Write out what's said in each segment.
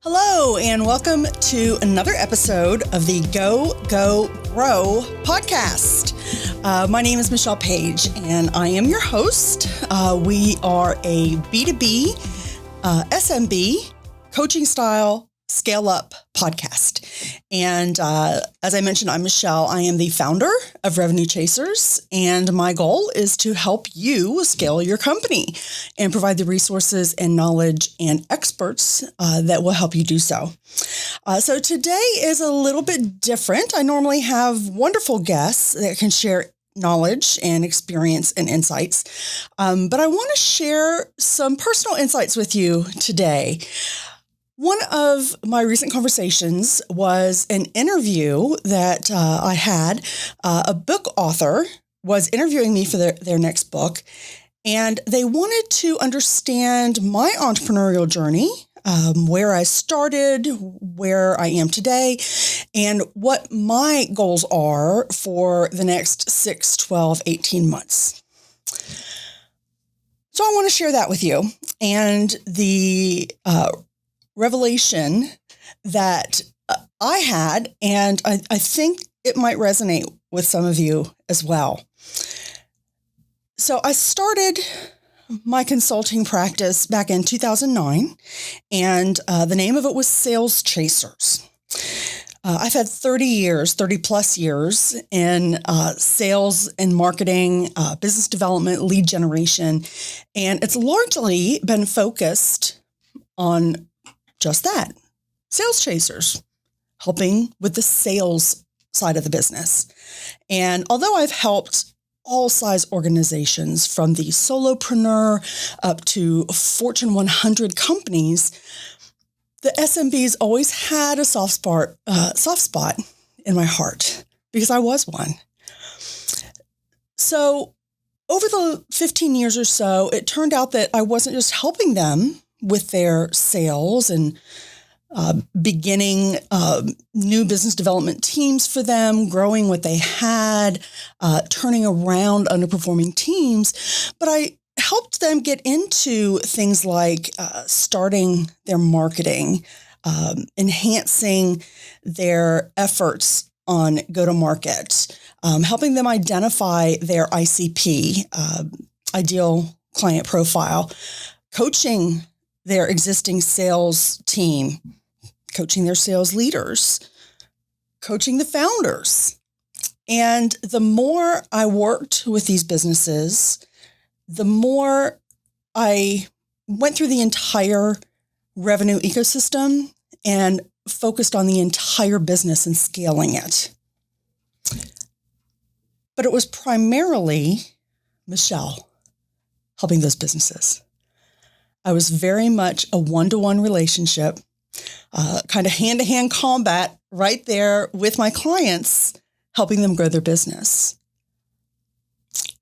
Hello, and welcome to another episode of the Go, Go, Grow podcast. My name is Michelle Page, and I am your host. We are a B2B, SMB, coaching style, scale up podcast. And as I mentioned, I'm Michelle. I am the founder of RevenueChasers, and my goal is to help you scale your company and provide the resources and knowledge and experts that will help you do so. So today is a little bit different. I normally have wonderful guests that can share knowledge and experience and insights, but I want to share some personal insights with you today. One of my recent conversations was an interview that I had. A book author was interviewing me for their next book, and they wanted to understand my entrepreneurial journey, where I started, where I am today, and what my goals are for the next 6, 12, 18 months. So I want to share that with you. And the revelation that I had, and I think it might resonate with some of you as well. So I started my consulting practice back in 2009, and the name of it was SalesChasers. I've had 30 plus years in sales and marketing, business development, lead generation, and it's largely been focused on just that, sales chasers, helping with the sales side of the business. And although I've helped all size organizations from the solopreneur up to Fortune 100 companies, the SMBs always had a soft spot in my heart because I was one. So over the 15 years or so, it turned out that I wasn't just helping them with their sales and beginning new business development teams for them, growing what they had, turning around underperforming teams. But I helped them get into things like starting their marketing, enhancing their efforts on go-to-market, helping them identify their ICP, ideal client profile, coaching their existing sales team, coaching their sales leaders, coaching the founders. And the more I worked with these businesses, the more I went through the entire revenue ecosystem and focused on the entire business and scaling it. But it was primarily Michelle helping those businesses. I was very much a one-to-one relationship, kind of hand-to-hand combat right there with my clients, helping them grow their business.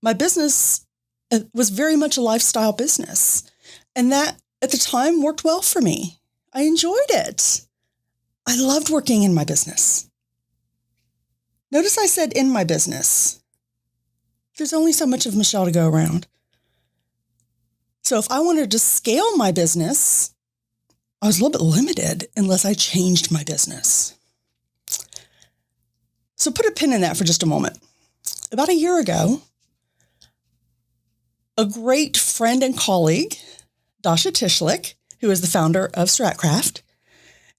My business was very much a lifestyle business, and that at the time worked well for me. I enjoyed it. I loved working in my business. Notice I said in my business. There's only so much of Michelle to go around. So if I wanted to scale my business, I was a little bit limited unless I changed my business. So put a pin in that for just a moment. About a year ago, a great friend and colleague, Dasha Tishlik, who is the founder of Stratcraft,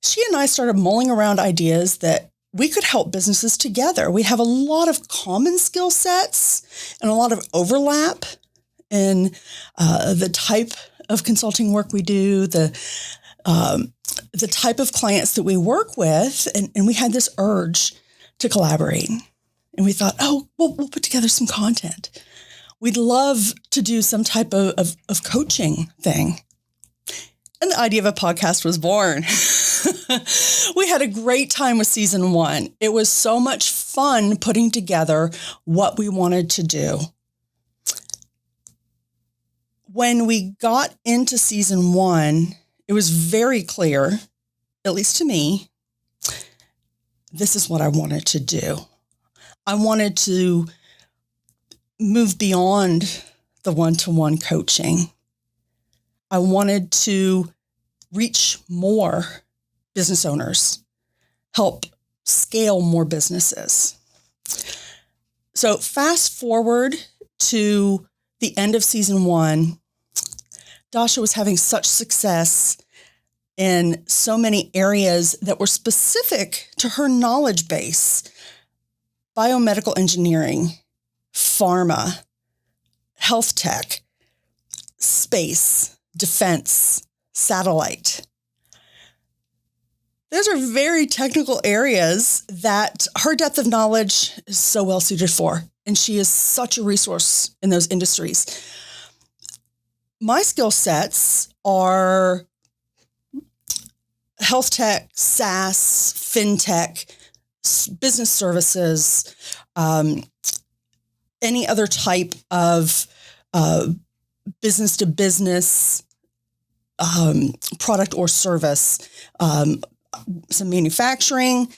she and I started mulling around ideas that we could help businesses together. We have a lot of common skill sets and a lot of overlap in the type of consulting work we do, the type of clients that we work with, and we had this urge to collaborate. And we thought, we'll put together some content. We'd love to do some type of coaching thing. And the idea of a podcast was born. We had a great time with season 1. It was so much fun putting together what we wanted to do. When we got into season 1, it was very clear, at least to me, this is what I wanted to do. I wanted to move beyond the one-to-one coaching. I wanted to reach more business owners, help scale more businesses. So fast forward to the end of season 1, Dasha was having such success in so many areas that were specific to her knowledge base: biomedical engineering, pharma, health tech, space, defense, satellite. Those are very technical areas that her depth of knowledge is so well suited for, and she is such a resource in those industries. My skill sets are health tech, SaaS, fintech, business services, any other type of business to business product or service, some manufacturing.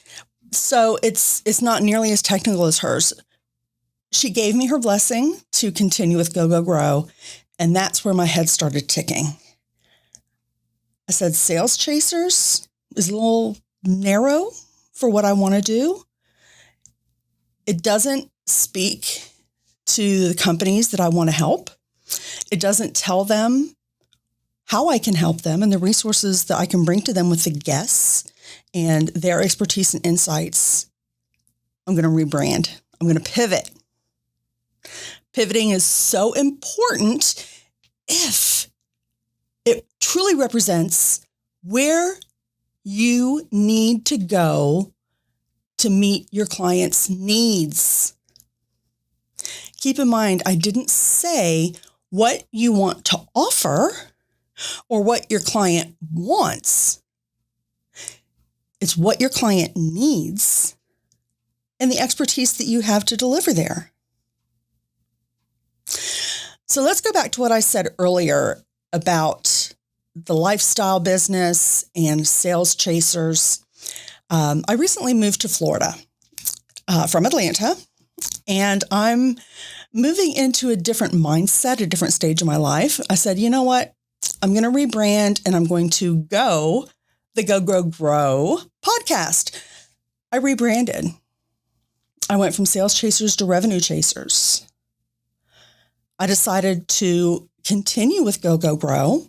So it's not nearly as technical as hers. She gave me her blessing to continue with Go, Go, Grow. And that's where my head started ticking. I said, SalesChasers is a little narrow for what I want to do. It doesn't speak to the companies that I want to help. It doesn't tell them how I can help them and the resources that I can bring to them with the guests and their expertise and insights. I'm going to rebrand. I'm going to pivot. Pivoting is so important if it truly represents where you need to go to meet your client's needs. Keep in mind, I didn't say what you want to offer or what your client wants. It's what your client needs and the expertise that you have to deliver there. So let's go back to what I said earlier about the lifestyle business and SalesChasers. I recently moved to Florida from Atlanta, and I'm moving into a different mindset, a different stage of my life. I said, you know what? I'm going to rebrand and I'm going to go the Go, Grow, Grow podcast. I rebranded. I went from SalesChasers to RevenueChasers. I decided to continue with Go, Go, Grow,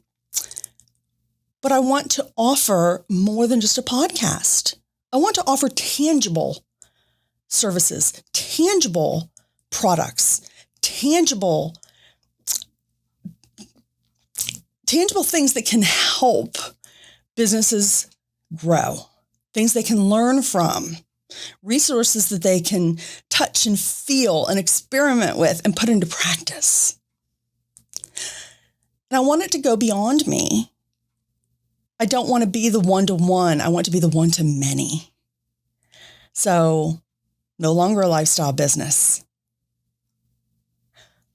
but I want to offer more than just a podcast. I want to offer tangible services, tangible products, tangible things that can help businesses grow, things they can learn from, resources that they can touch and feel and experiment with and put into practice. And I want it to go beyond me. I don't want to be the one-to-one. I want to be the one-to-many. So no longer a lifestyle business.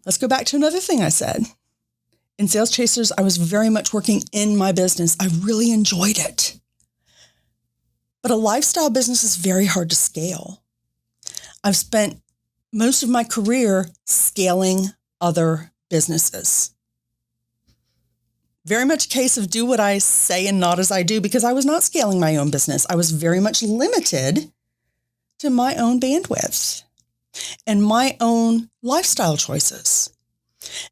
Let's go back to another thing I said. In SalesChasers, I was very much working in my business. I really enjoyed it. But a lifestyle business is very hard to scale. I've spent most of my career scaling other businesses. Very much a case of do what I say and not as I do, because I was not scaling my own business. I was very much limited to my own bandwidth and my own lifestyle choices.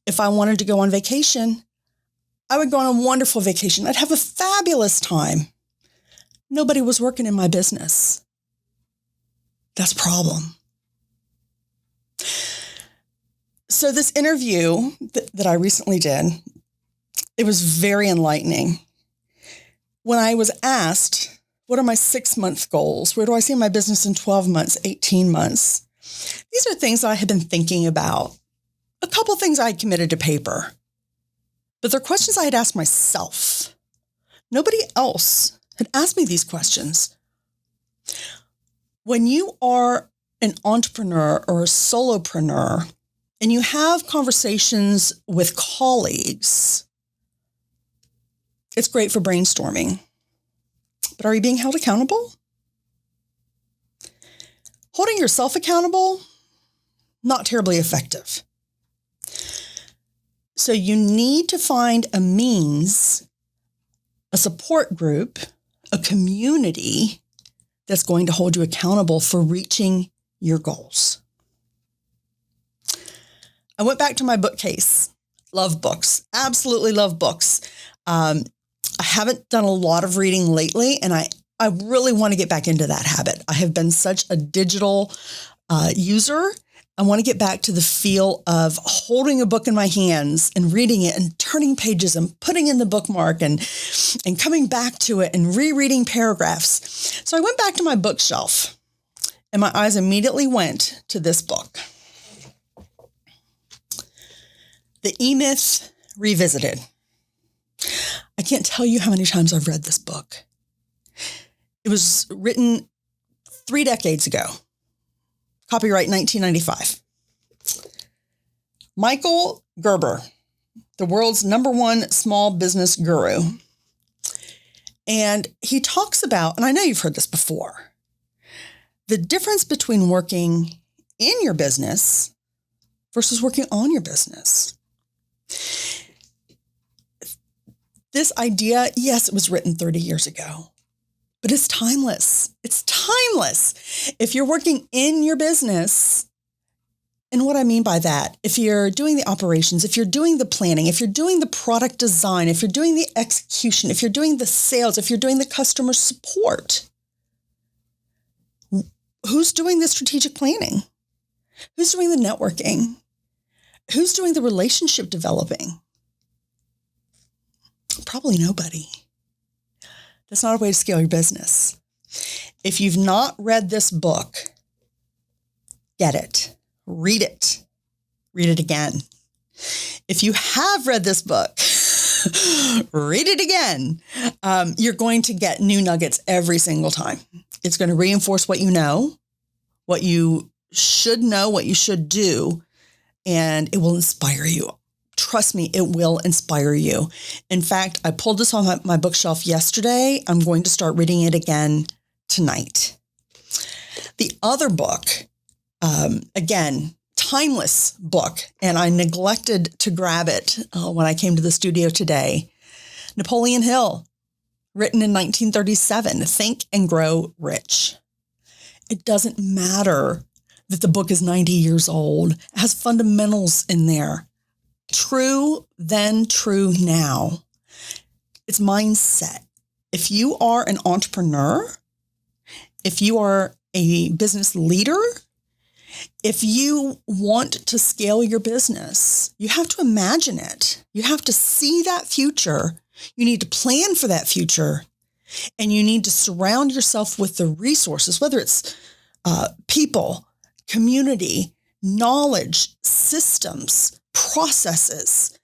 If I wanted to go on vacation, I would go on a wonderful vacation. I'd have a fabulous time. Nobody was working in my business. That's a problem. So this interview that I recently did, it was very enlightening. When I was asked, what are my 6-month goals? Where do I see my business in 12 months, 18 months? These are things that I had been thinking about. A couple things I had committed to paper, but they're questions I had asked myself. Nobody else had asked me these questions. When you are an entrepreneur or a solopreneur and you have conversations with colleagues, it's great for brainstorming. But are you being held accountable? Holding yourself accountable, not terribly effective. So you need to find a means, a support group, a community that's going to hold you accountable for reaching your goals. I went back to my bookcase. Love books. Absolutely love books. I haven't done a lot of reading lately, and I really want to get back into that habit. I have been such a digital user. I want to get back to the feel of holding a book in my hands and reading it and turning pages and putting in the bookmark and coming back to it and rereading paragraphs. So I went back to my bookshelf and my eyes immediately went to this book. The E-Myth Revisited. I can't tell you how many times I've read this book. It was written 3 decades ago. Copyright 1995. Michael Gerber, the world's #1 small business guru. And he talks about, and I know you've heard this before, the difference between working in your business versus working on your business. This idea, yes, it was written 30 years ago, but it's timeless. It's timeless. If you're working in your business, and what I mean by that, if you're doing the operations, if you're doing the planning, if you're doing the product design, if you're doing the execution, if you're doing the sales, if you're doing the customer support, who's doing the strategic planning? Who's doing the networking? Who's doing the relationship developing? Probably nobody. That's not a way to scale your business. If you've not read this book, get it. Read it. Read it again. If you have read this book, read it again. You're going to get new nuggets every single time. It's going to reinforce what you know, what you should know, what you should do, and it will inspire you. Trust me, it will inspire you. In fact, I pulled this on my bookshelf yesterday. I'm going to start reading it again tonight. The other book, again, timeless book, and I neglected to grab it when I came to the studio today. Napoleon Hill, written in 1937, Think and Grow Rich. It doesn't matter that the book is 90 years old. It has fundamentals in there. True then, true now. It's mindset. If you are an entrepreneur, if you are a business leader, if you want to scale your business, you have to imagine it. You have to see that future. You need to plan for that future. And you need to surround yourself with the resources, whether it's people, community, knowledge, systems, processes.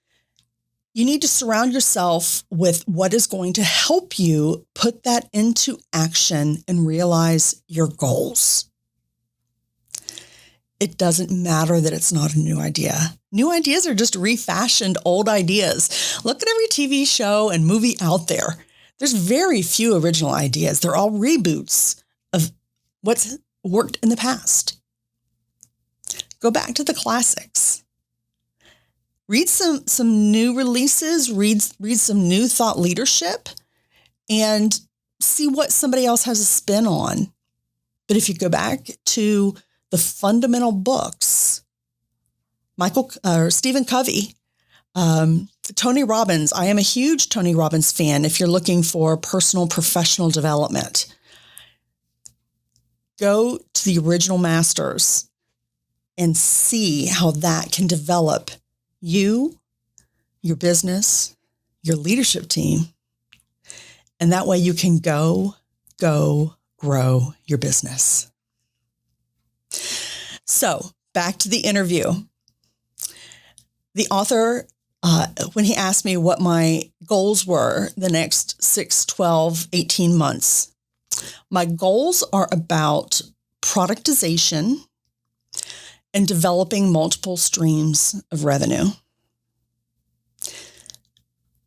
You need to surround yourself with what is going to help you put that into action and realize your goals. It doesn't matter that it's not a new idea. New ideas are just refashioned old ideas. Look at every TV show and movie out there. There's very few original ideas. They're all reboots of what's worked in the past. Go back to the classics. Read some new releases, read some new thought leadership, and see what somebody else has a spin on. But if you go back to the fundamental books, Stephen Covey, Tony Robbins. I am a huge Tony Robbins fan if you're looking for personal professional development. Go to the original masters and see how that can develop you, your business, your leadership team. And that way you can go grow your business. So back to the interview. The author, when he asked me what my goals were the next 6, 12, 18 months, my goals are about productization and developing multiple streams of revenue.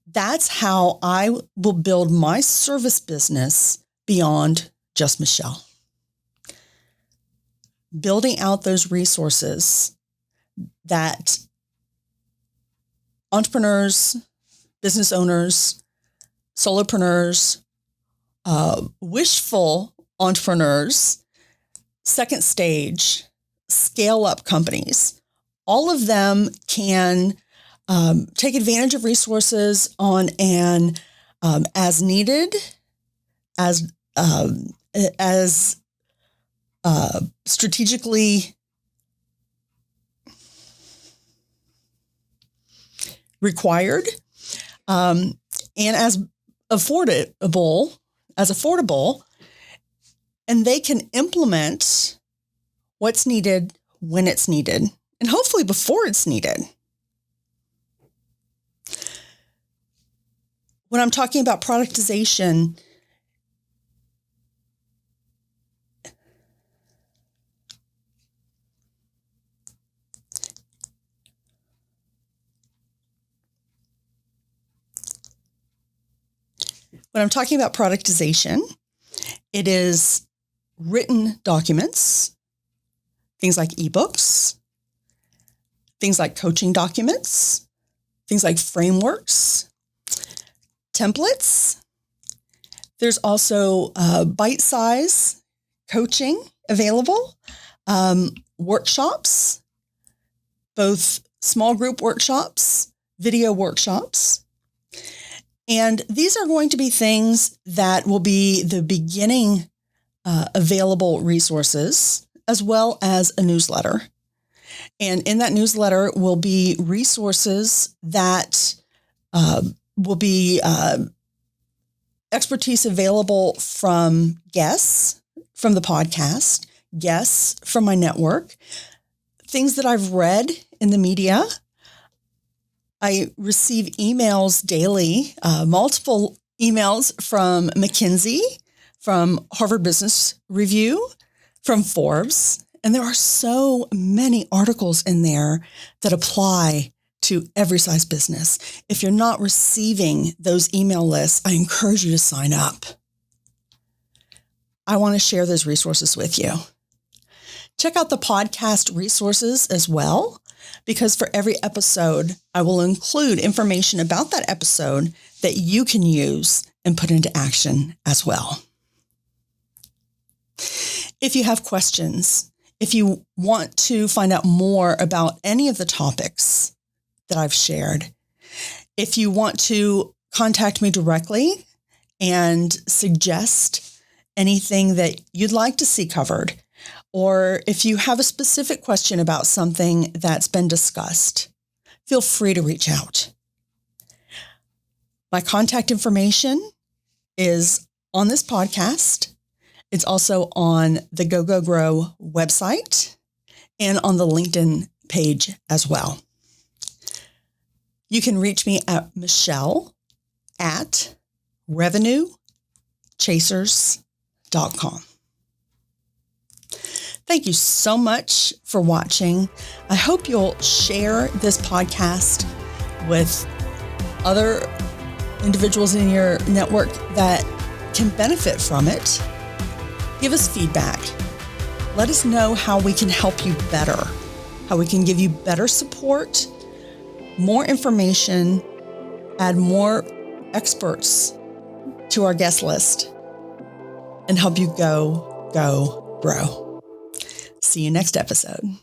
That's how I will build my service business beyond just Michelle. Building out those resources that entrepreneurs, business owners, solopreneurs, wishful entrepreneurs, second stage, scale up companies. All of them can take advantage of resources on an as needed, as strategically required, and as affordable, and they can implement what's needed when it's needed, and hopefully before it's needed. When I'm talking about productization, it is written documents, things like ebooks, things like coaching documents, things like frameworks, templates. There's also bite-size coaching available, workshops, both small group workshops, video workshops. And these are going to be things that will be the beginning available resources, as well as a newsletter. And in that newsletter will be resources that will be expertise available from guests from the podcast, guests from my network, things that I've read in the media. I receive emails daily, multiple emails from McKinsey, from Harvard Business Review, from Forbes. And there are so many articles in there that apply to every size business. If you're not receiving those email lists, I encourage you to sign up. I want to share those resources with you. Check out the podcast resources as well, because for every episode, I will include information about that episode that you can use and put into action as well. If you have questions, if you want to find out more about any of the topics that I've shared, if you want to contact me directly and suggest anything that you'd like to see covered, or if you have a specific question about something that's been discussed, feel free to reach out. My contact information is on this podcast. It's also on the Go Go Grow website and on the LinkedIn page as well. You can reach me at michelle@revenuechasers.com. Thank you so much for watching. I hope you'll share this podcast with other individuals in your network that can benefit from it. Give us feedback. Let us know how we can help you better, how we can give you better support, more information, add more experts to our guest list, and help you go, grow. See you next episode.